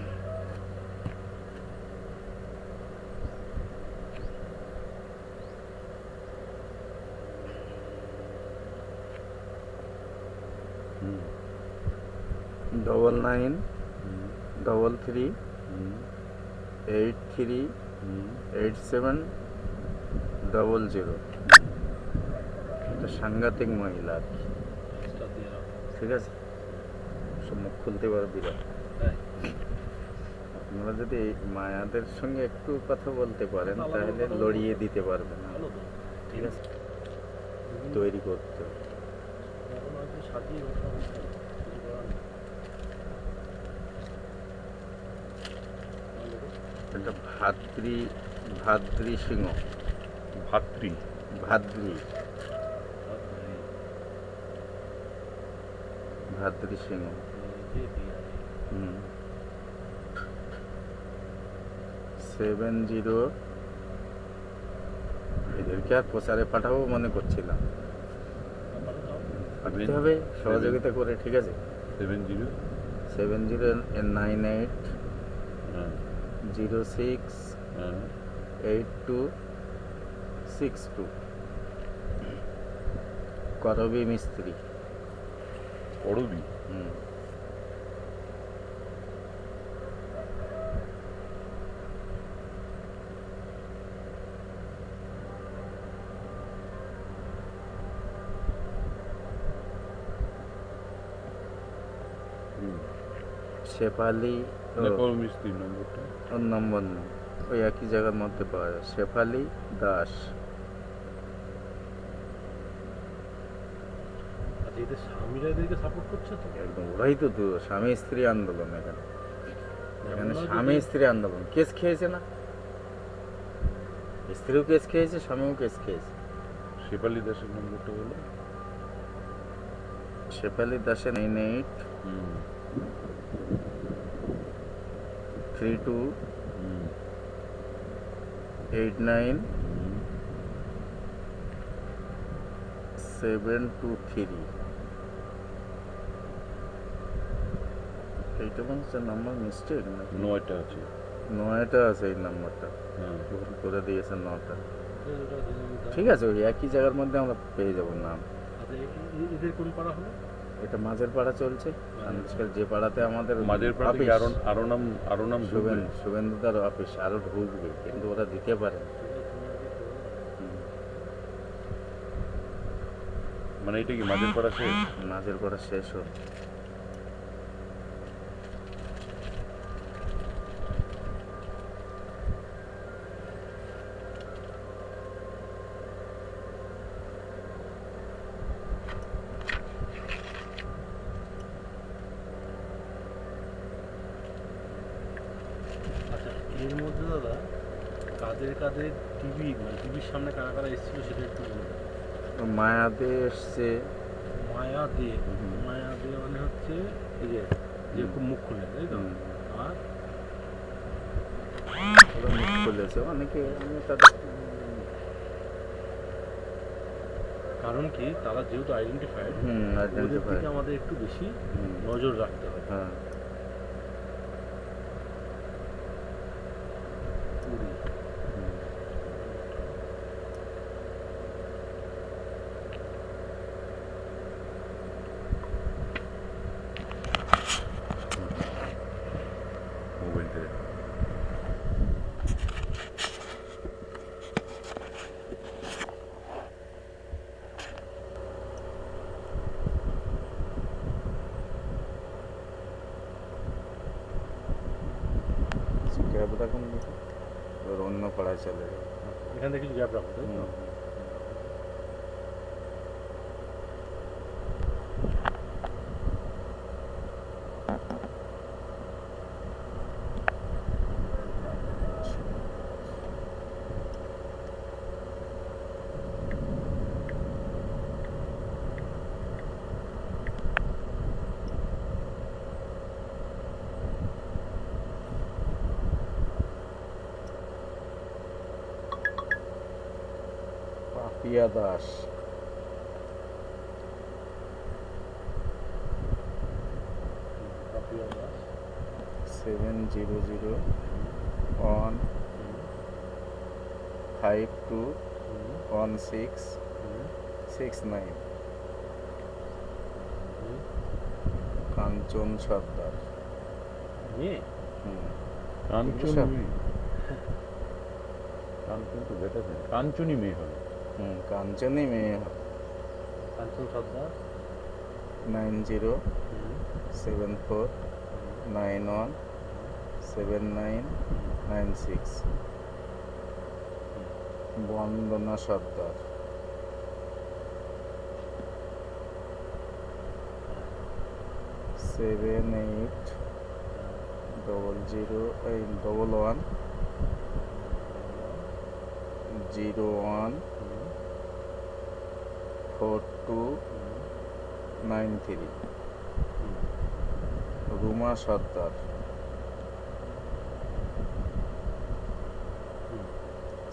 Speaker 3: 9933838700। একটা সাংঘাতিক মহিলা আর কি,
Speaker 2: এক্সট্রা দিয়ে রাখো।
Speaker 3: ঠিক আছে? সব মুখ খুলতে পারো বিরাট।
Speaker 2: তাই?
Speaker 3: আপনারা যদি মায়াদের সঙ্গে একটু কথা বলতে পারেন তাহলে লড়িয়ে দিতে পারবেন,
Speaker 2: ভালো তো।
Speaker 3: ঠিক আছে? তৈরি করতে হবে।
Speaker 2: এখন হয়তো সাজিয়ে ওঠা হচ্ছে না। কিছু করার নেই। ভালো তো।
Speaker 3: একটা ভাদ্রি সিংহ।
Speaker 4: ভাতৃ।
Speaker 3: ভাদ্রি সিংহ। হুম। 70 এদেরকে আর প্রচারে পাঠাবো মনে করছিলাম, পাঠাতে হবে সহযোগিতা করে, ঠিক আছে?
Speaker 4: 70
Speaker 3: 7098
Speaker 4: হ্যাঁ
Speaker 3: 06
Speaker 4: হ্যাঁ
Speaker 3: 8262 করবি মিস্ত্রি।
Speaker 4: করবি।
Speaker 3: হুম। শেফালি
Speaker 4: নেপাল মিস্ত্রি নম্বরটা
Speaker 3: ওর নম্বর নেই, ওই একই জায়গার মধ্যে পাওয়া যায়। শেফালি দাস।
Speaker 2: আচ্ছা, এদের স্বামীরা এদেরকে সাপোর্ট করছে তো?
Speaker 3: একদম ওরাই তো স্বামী স্ত্রী আন্দোলন এখানে। এখানে
Speaker 2: এমন নয়
Speaker 3: স্বামী
Speaker 2: যদি-
Speaker 3: স্ত্রী আন্দোলন, কেস খেয়েছে না, স্ত্রীও কেস খেয়েছে, স্বামীও কেস খেয়েছে।
Speaker 4: শেফালি দাসের নম্বরটা বলো।
Speaker 3: শেফালি দাসের 98 32 89 723। এইটা হচ্ছে নাম্বার মিস্টেক নাকি?
Speaker 4: 9টা আছে।
Speaker 3: 9টা আছে এই নাম্বারটা,
Speaker 4: হ্যাঁ
Speaker 3: ভুল করে দিয়েছে 9টা।
Speaker 2: এদের-
Speaker 3: ঠিক আছে, ওই একই জায়গার মধ্যে আমরা পেয়ে যাবো নাম।
Speaker 2: আচ্ছা, এদের কোন পাড়া হলো?
Speaker 3: এটা মাঝের পাড়া চলছে, আজকাল যে পাড়াতে আমাদের
Speaker 4: মাঝের পাড়া থেকে
Speaker 3: অফিস,
Speaker 4: আরো নাম ঢুকবে।
Speaker 3: শুভেন্দুদার অফিস আরো ঢুকবে, কিন্তু ওরা দিতে পারে না।
Speaker 4: মানে এটা কি মাঝের পাড়া শেষ?
Speaker 3: মাঝের পাড়া শেষ হোক।
Speaker 2: আচ্ছা, এর মধ্যে দাদা কাদের কাদের টিভি, মানে টিভির সামনে কারা কারা এসেছিল সেটা একটু বলে দেন।
Speaker 3: মায়াদে এসছে,
Speaker 2: মায়া দে,
Speaker 3: হুম।
Speaker 2: মায়া দে মানে হচ্ছে এই যে যে খুব মুখ খুলে, তাই তো? আর
Speaker 3: ওরা মুখ খুলেছে অনেকে, আমি তাদের
Speaker 2: কারণ কি, তারা যেহেতু আইডেন্টিফাইড, ওদের
Speaker 3: আইডেন্টিফাই।
Speaker 2: দিকে আমাদের একটু বেশি নজর রাখতে হবে।
Speaker 3: হ্যাঁ,
Speaker 2: পুরী।
Speaker 4: মোবাইল থেকে
Speaker 3: ক্যাব রাখুন দেখি, ওর অন্য পাড়ায় চলে যাবে।
Speaker 2: এখান থেকে কিছু গ্যাপ রাখো, তাই তো?
Speaker 3: পাপিয়া দাস।
Speaker 2: পাপিয়া দাস।
Speaker 3: 700 1 52 16 69। কাঞ্চন সর্দার।
Speaker 2: মেয়ে?
Speaker 4: কাঞ্চন
Speaker 3: সব?
Speaker 4: মেয়ে। কাঞ্চন তো বেটার, কাঞ্চনই মেয়ে হবে।
Speaker 3: কাঞ্চনই মেয়ে।
Speaker 2: কাঞ্চন সর্দার।
Speaker 3: 90 74 91 79 96। বন্দনা সর্দার। 78 00 11 01 42 93। রুমা সর্দার।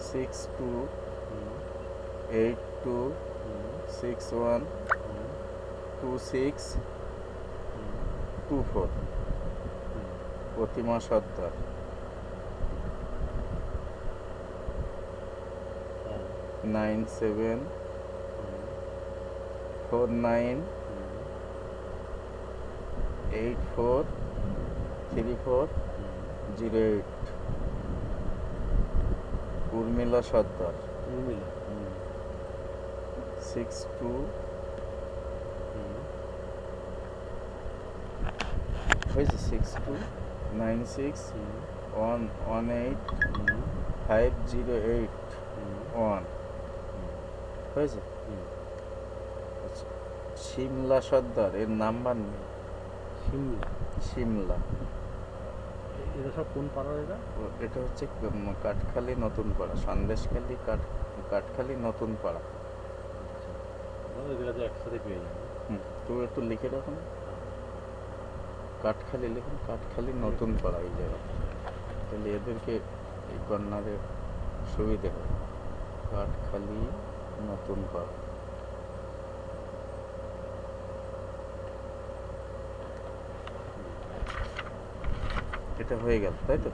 Speaker 3: 62 82 61 26 24। প্রতিমা সর্দার। 97 49 84 34 08। উর্মিলা সর্দার। 62 হয়েছে 6296118508 হয়েছে। আচ্ছা, শিমলা সর্দার এর নাম্বার নেই। শিমলা
Speaker 2: এটা সব কোন পাড়ার এটা?
Speaker 3: এটা হচ্ছে কাঠখালি নতুন পাড়া, সন্দেশখালি কাঠখালি নতুন পাড়া।
Speaker 2: এগুলো তো একসাথে পেয়ে যাবে।
Speaker 3: তো একটু লিখে রাখুন, কাঠখালি লিখুন, কাঠখালি নতুন পাড়া এই জায়গা। তাহলে এদেরকে এই কর্নারে সুবিধে হবে। কাঠখালি নতুন পাড়া। এটা হয়ে গেল, তাই তো?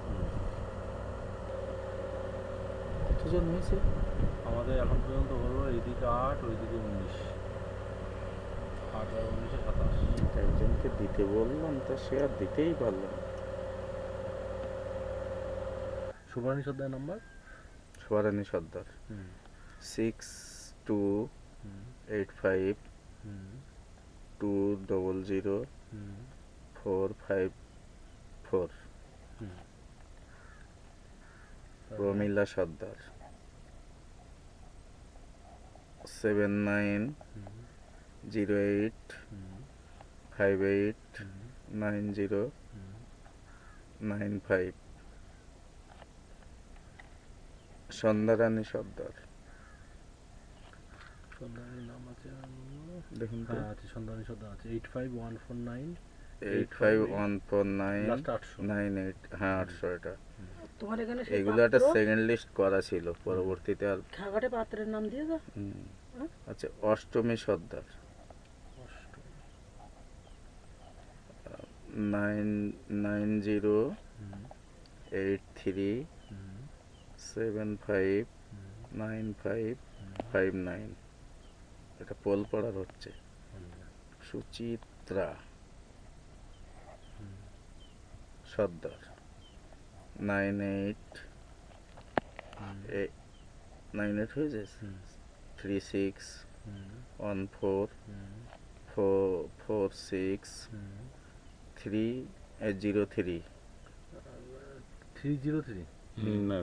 Speaker 3: কতজন হয়েছে?
Speaker 2: আমাদের এখন পর্যন্ত হলো এইদিকে 8, ওইদিকে 19, 8 আর 19 27।
Speaker 3: একজনকে দিতে বললাম, তা সে আর দিতেই পারল না।
Speaker 2: সুবর্ণী সর্দার নাম্বার?
Speaker 3: সুবর্ণী সর্দার 6285200454। প্রমিলা সর্দার 7908589095। সন্ধ্যারানী সর্দার
Speaker 2: সর্দারের নাম আছে
Speaker 3: দেখুন তো।
Speaker 2: হ্যাঁ আছে, সন্ধ্যারানী সর্দার আছে 85149
Speaker 3: 85149
Speaker 2: লাস্ট 800।
Speaker 3: 98। হ্যাঁ 800 এটা।
Speaker 5: তোমার এখানে
Speaker 3: এগুলো একটা সেকেন্ড লিস্ট করা ছিল, পরবর্তীতে আর
Speaker 5: খাগাটে পাত্রের নাম দিয়ে দাও।
Speaker 3: আচ্ছা, অষ্টমী সর্দার 9083759559। এটা পোলপাড়ার হচ্ছে। সুচিত্রা সর্দার 98 হয়েছে 36144603
Speaker 2: 303।
Speaker 4: না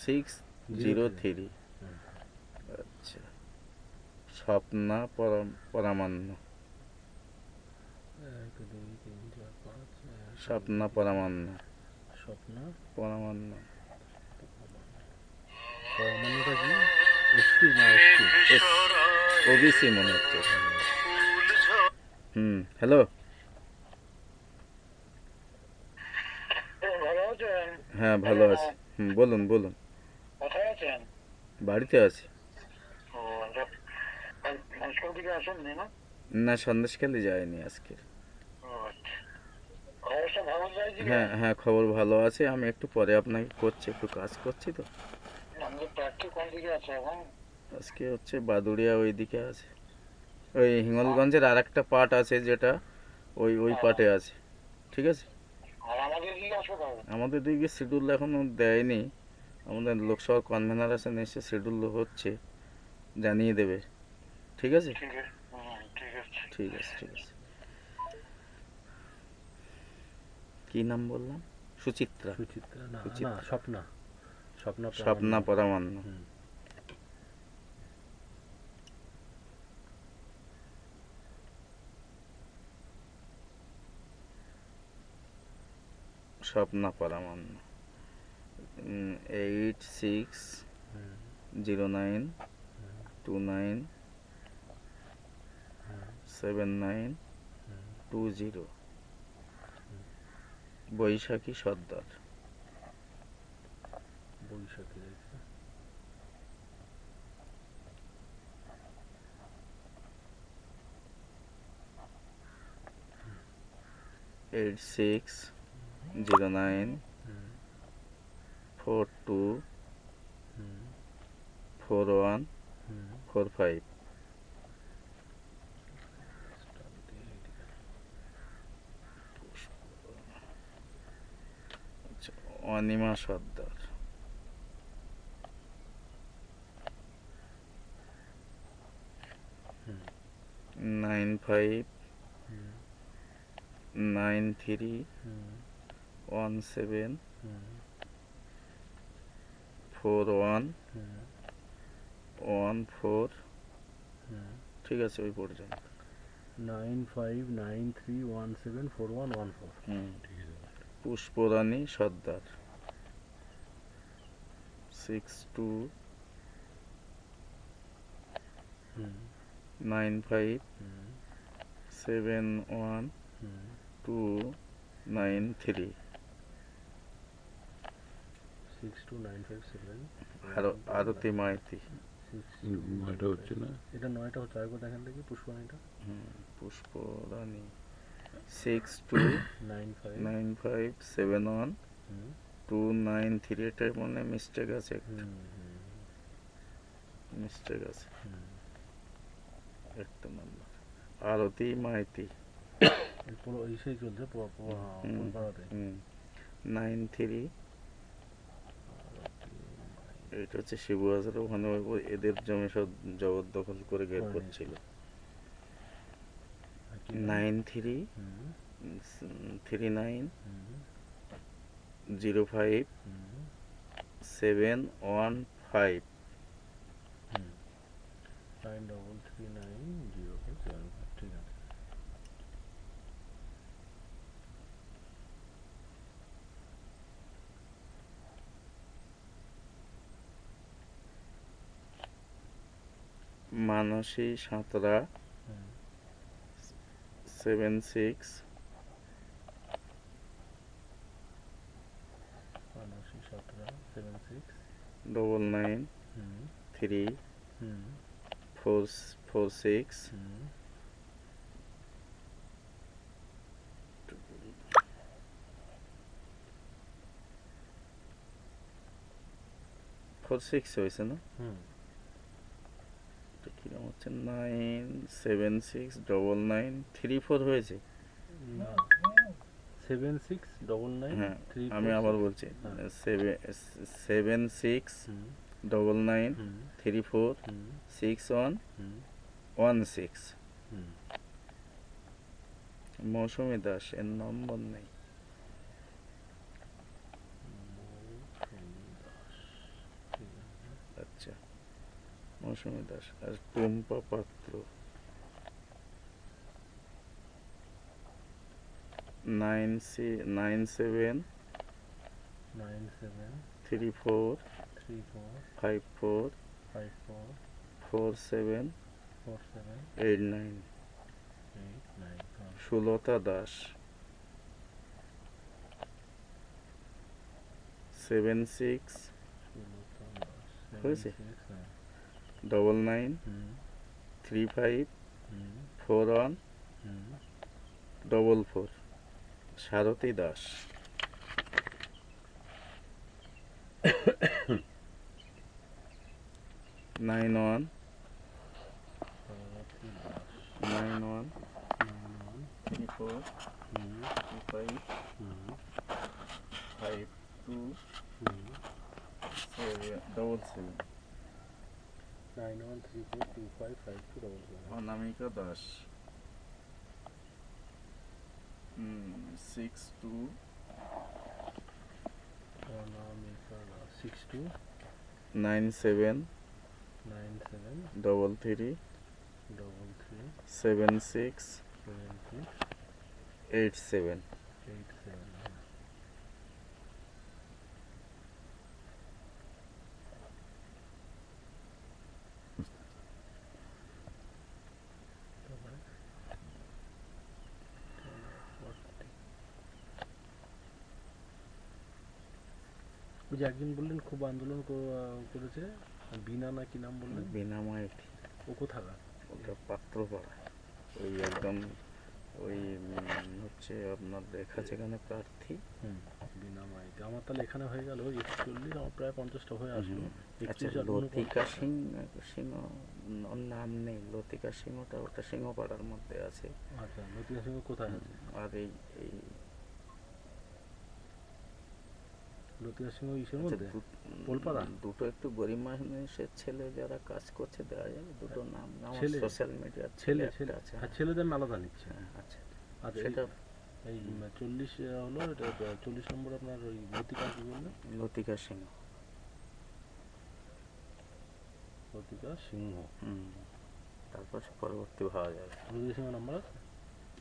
Speaker 3: 603। আচ্ছা, স্বপ্না পরামান্য
Speaker 2: 1 2 3 4 5
Speaker 3: স্বপ্না পরামান্য
Speaker 2: স্বপ্ন
Speaker 3: পরামান্য
Speaker 2: পরমাণুটা কি? এসটি না এসটি?
Speaker 3: ওবিসি মনে হচ্ছে। হ্যালো,
Speaker 6: ভালো আছেন?
Speaker 3: হ্যাঁ ভালো আছি। বলুন বলুন।
Speaker 6: কোথায় আছেন?
Speaker 3: বাড়িতে আছি।
Speaker 6: ও আজকাল দিকে আসেননি না?
Speaker 3: না, সন্দেশখালি যায়নি আজকে।
Speaker 6: ও আচ্ছা, খবরটা ভালো যায় দিকে?
Speaker 3: হ্যাঁ হ্যাঁ, খবর ভালো আছে। আমি একটু পরে আপনাকে করছি, একটু কাজ করছি তো।
Speaker 6: আমাদের প্রার্থী কোন দিকে আছে এখন?
Speaker 3: আজকে হচ্ছে বাদুড়িয়া ওই দিকে আছে, ওই হিঙ্গলগঞ্জের আর একটা পার্ট আছে যেটা ওই পার্টে আছে। ঠিক আছে,
Speaker 6: আর আমাদের দিকে আসবে কবে?
Speaker 3: আমাদের দিকে শিডিউল এখনো দেয়নি। আমাদের লোকসভার কনভেনার আছে, নিশ্চয়ই শিডিউল হচ্ছে, জানিয়ে দেবে। ঠিক আছে
Speaker 6: ঠিক আছে, ঠিক আছে।
Speaker 3: ঠিক আছে ঠিক আছে। কি নাম বললাম? সুচিত্রা।
Speaker 2: সুচিত্রা না,
Speaker 3: সুচিত্রা।
Speaker 2: না স্বপ্না, স্বপ্না
Speaker 3: স্বপ্না পরামান্য। স্বপ্না পরামান্য 8609297920। বৈশাখী সর্দার
Speaker 2: বৈশাখী রয়েছে।
Speaker 3: 8609424145। অনিমা সর্দার 95 93174114 ঠিক আছে ওই পর্যন্ত
Speaker 2: 9593174114।
Speaker 3: পুষ্পরানী সর্দার 6295712293
Speaker 2: 629557।
Speaker 3: আরতি মাইতি
Speaker 4: নয়টা হচ্ছে না?
Speaker 2: এটা 9টা হচ্ছে, আরেকবার দেখেন দেখি পুষ্পরানীটা।
Speaker 3: পুষ্পরানী
Speaker 2: নাইন
Speaker 3: 6295712293 এটার মনে মিস্টেক আছে, মিস্টেক আছে একটা নাম্বার। আরতি মাইতি
Speaker 2: ইসেই চলছে ফুলপাড়াতে।
Speaker 3: 93 এটা হচ্ছে শিবু হাজার, ওখানে এদের জমি সব জবরদখল করে ঘের করছিল। 93050715
Speaker 2: 93390575, ঠিক আছে।
Speaker 3: মানসী সাঁতরা 76
Speaker 2: 76
Speaker 3: 993446 46 হয়েছে না? কিরকম হচ্ছে 9769934 হয়েছে।
Speaker 2: 7699
Speaker 3: হ্যাঁ আমি আবার বলছি 7699346116 মৌসুমী দাস এর নম্বর নেই। আচ্ছা মৌসুমী দাস আর টুম্পা পাত্র 97 সুলতা দাস 76 হয়েছে 99354144 সারথী দাস 9134252277
Speaker 2: 9134255277।
Speaker 3: অনামিকা দাস 62
Speaker 2: অনামিকা 62
Speaker 3: 97
Speaker 2: 33
Speaker 3: 76 87
Speaker 2: ওই যে একজন বললেন খুব আন্দোলন করেছে, বিনা না কি নাম বললেন?
Speaker 3: বিনা মাইতি
Speaker 2: ও কোথাকার?
Speaker 3: ওটা পাত্রপাড়া ওই একদম ওই হচ্ছে আপনার লেখা যেখানে প্রার্থী
Speaker 2: বিনা মাইতি। আমার তাহলে এখানে হয়ে গেল 41, আমার প্রায় 50টা হয়ে আসলো।
Speaker 3: আচ্ছা লতিকা সিংহ ওর নাম নেই, লতিকা সিংহটা ওটা সিংহপাড়ার মধ্যে আছে।
Speaker 2: আচ্ছা লতিকা সিংহ কোথায় আছে?
Speaker 3: আর এই
Speaker 2: লতিকা সিংহ ইসের মধ্যে পোলপাড়া
Speaker 3: দুটো একটু গরিব মানুষের ছেলে যারা কাজ করছে দেওয়া যাবে দুটো নাম আমার
Speaker 2: ছেলে?
Speaker 3: সোশ্যাল মিডিয়ার
Speaker 2: ছেলে
Speaker 3: একটা আছে।
Speaker 2: হ্যাঁ ছেলেদের আলাদা নিচ্ছে।
Speaker 3: আচ্ছা
Speaker 2: আচ্ছা
Speaker 3: সেটা
Speaker 2: এই 40 হলো, এটা 40 নম্বর আপনার ওই লতিকা কি বললেন?
Speaker 3: লতিকা সিংহ।
Speaker 2: লতিকা সিংহ।
Speaker 3: তারপর পরবর্তী ভাবা যাবে।
Speaker 2: লতিকা সিংহ নাম্বার আছে?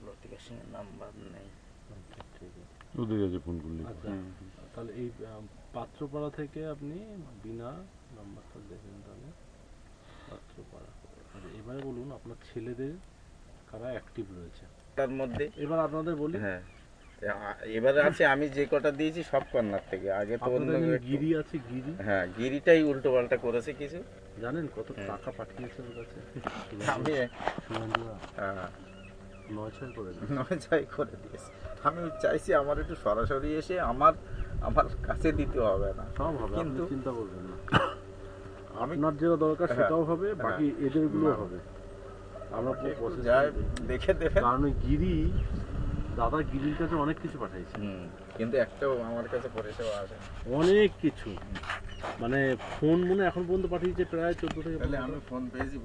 Speaker 3: লতিকা সিংহের নাম্বার নেই।
Speaker 2: আচ্ছা, ঠিক আছে।
Speaker 4: ওদের কাছে ফোন করলে
Speaker 2: আচ্ছা, তাহলে এই পাত্রপাড়া থেকে আপনি বিনা নাম্বারটা দেখেন তাহলে। পাত্রপাড়া। আচ্ছা, এবারে বলুন আপনার ছেলেদের কারা অ্যাক্টিভ রয়েছে
Speaker 3: তার মধ্যে
Speaker 2: এবার আপনাদের বলি।
Speaker 3: হ্যাঁ, এবারে আছে আমি যে কটা দিয়েছি সব কর্নার থেকে। আগে তো অন্য
Speaker 2: আপনাদের
Speaker 3: একটু-
Speaker 2: গিরি আছে, গিরি
Speaker 3: হ্যাঁ, গিরিটাই উল্টো পাল্টা করেছে কিছু।
Speaker 2: জানেন কত টাকা পাঠিয়েছে ওর কাছে?
Speaker 3: আমি
Speaker 2: শুভেন্দুরা
Speaker 3: হ্যাঁ
Speaker 2: 9-6 করে দিয়েছে।
Speaker 3: 9 করে দিয়েছি। আমি চাইছি আমার একটু সরাসরি এসে আমার কাছে দিতে হবে না।
Speaker 2: সব হবে, আপনি
Speaker 3: কিন্তু
Speaker 2: চিন্তা করবেন না।
Speaker 3: আমি
Speaker 2: আপনার যেটা দরকার
Speaker 3: হ্যাঁ,
Speaker 2: সেটাও হবে, বাকি এদেরগুলো
Speaker 3: না।
Speaker 2: হবে। আমরা পুরো
Speaker 3: একটু
Speaker 2: process
Speaker 3: যাই
Speaker 2: করে দিই।
Speaker 3: দেখে দেবেন।
Speaker 2: কারণ ওই গিরি, দাদা গিরির কাছে অনেক কিছু পাঠাইছে,
Speaker 3: কিন্তু একটাও আমার কাছে পরিষেবা আসে না।
Speaker 2: অনেক কিছু। মানে ফোন মনে এখন পর্যন্ত পাঠিয়েছে প্রায় 14 থেকে
Speaker 3: তাহলে
Speaker 2: 15টা।
Speaker 3: আমি ফোন পেয়েছি,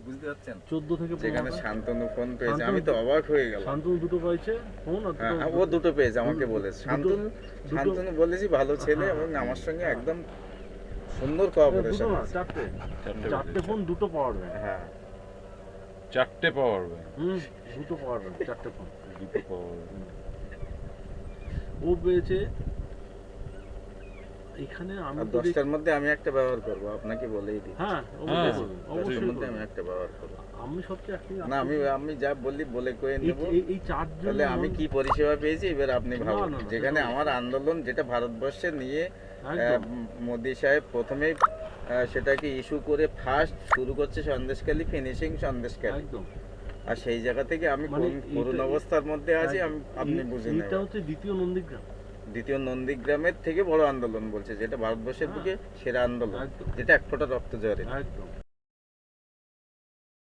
Speaker 3: বুঝতে পারছেন?
Speaker 2: 14 থেকে
Speaker 3: যেখানে
Speaker 2: 15টা।
Speaker 3: শান্তনু ফোন পেয়েছে,
Speaker 2: শান্তনু-
Speaker 3: আমি তো অবাক হয়ে গেলাম।
Speaker 2: শান্তনু দুটো পাইছে ফোন, আর
Speaker 3: হ্যাঁ,
Speaker 2: দুটো
Speaker 3: ও দুটো পেয়েছে, আমাকে বলেছে।
Speaker 2: দুটো-
Speaker 3: শান্তনু বলেছি ভালো ছেলে
Speaker 2: হ্যাঁ।
Speaker 3: এবং আমার সঙ্গে একদম সুন্দর
Speaker 2: দুটো
Speaker 3: কোঅপারেশন
Speaker 2: না,
Speaker 3: আছে।
Speaker 2: চারটে ফোন, দুটো পাওয়ার ব্যাংক।
Speaker 3: হ্যাঁ,
Speaker 4: 4টে পাওয়ার ব্যাংক,
Speaker 2: দুটো পাওয়ার ব্যাংক, 4টে ফোন।
Speaker 4: 2টো পাওয়ার ব্যাংক।
Speaker 2: ও পেয়েছে এখানে। আমি
Speaker 3: আর
Speaker 2: তো
Speaker 3: 10টার মধ্যে আমি একটা ব্যবহার করব, আপনাকে বলেই দিই।
Speaker 2: হ্যাঁ,
Speaker 4: হ্যাঁ,
Speaker 2: অবশ্যই করবেন,
Speaker 3: 10টার
Speaker 2: অবশ্যই
Speaker 3: মধ্যে আমি
Speaker 2: করবেন।
Speaker 3: একটা ব্যবহার করব।
Speaker 2: আমি সবচেয়ে
Speaker 3: না, আমি যা বলি বলে কয়ে নেব।
Speaker 2: এই চারজন,
Speaker 3: তাহলে আমি কি পরিষেবা পেয়েছি এবার আপনি
Speaker 2: না,
Speaker 3: ভাবুন।
Speaker 2: না, না,
Speaker 3: যেখানে
Speaker 2: সেটা
Speaker 3: আমার আন্দোলন, যেটা ভারতবর্ষে নিয়ে
Speaker 2: একদম।
Speaker 3: মোদি সাহেব প্রথমে সেটাকে ইস্যু করে ফার্স্ট শুরু করছে সন্দেশখালী, ফিনিশিং সন্দেশখালী।
Speaker 2: একদম।
Speaker 3: আর সেই জায়গা থেকে আমি
Speaker 2: মানে
Speaker 3: করুণ
Speaker 2: এইটা-
Speaker 3: অবস্থার মধ্যে আছি, আপনি বুঝে
Speaker 2: এটা
Speaker 3: নেবেন।
Speaker 2: হচ্ছে দ্বিতীয় নন্দীগ্রাম।
Speaker 3: দ্বিতীয় নন্দীগ্রামের থেকে বড় আন্দোলন বলছে, যেটা ভারতবর্ষের
Speaker 2: হ্যাঁ।
Speaker 3: বুকে সেরা আন্দোলন,
Speaker 2: একদম।
Speaker 3: যেটা এক ফোঁটা রক্ত ঝরে।
Speaker 2: একদম।